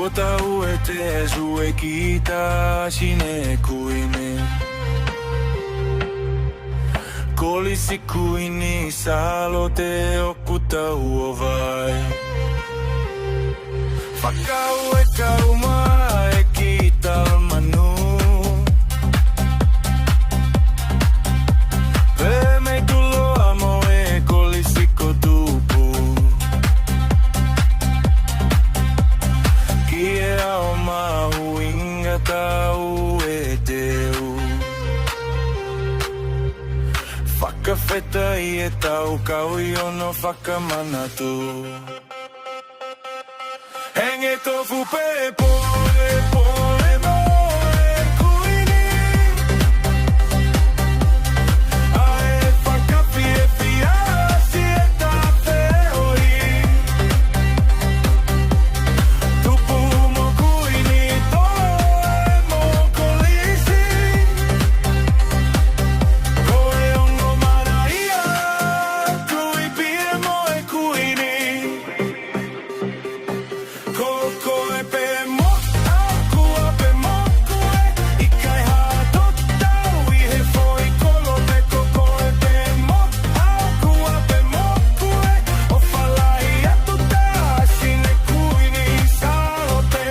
tau e te esu e kita sine kuine Kolisi kuini salo te oku tau o vai Whakau e kauma e kita manu Pe me kulo amo e kolisi ko tupu Kie ao mahu inga tau e teu Whakawheta i e tau kau i ono whakamanatu Henge tofu pe pole pole moe kuini Ae whakawhi e whia si e ta whioi Tupu mo kuini toe mo kolisi Koe ongo maraia kui pie mo e kuini Koko e pe mo kua pe mo kue I kai hato tau I he foi kolo pe koko e pe mo kua pe mo kue O whalai atu ta sine kuini salote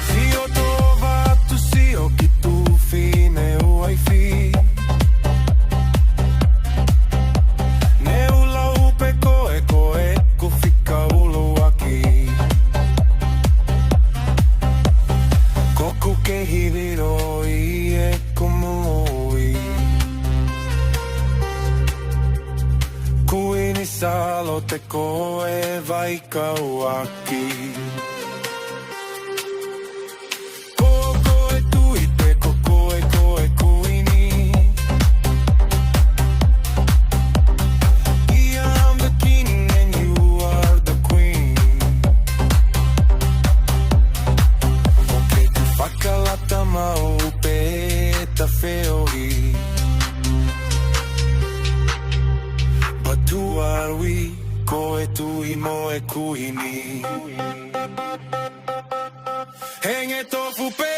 Si o tō watu si o ki tū whine uai whi Ne ula upe koe koe ko whika ulo aki Koku ke hiriro I e kumui Kuini salo te koe vai kau aki Koko e tui te koko e koe kuini I'm the king and you are the queen Oke te whakalata mau pe ta whioi But who are we? Koe tui mo e kuini Henge tofu pe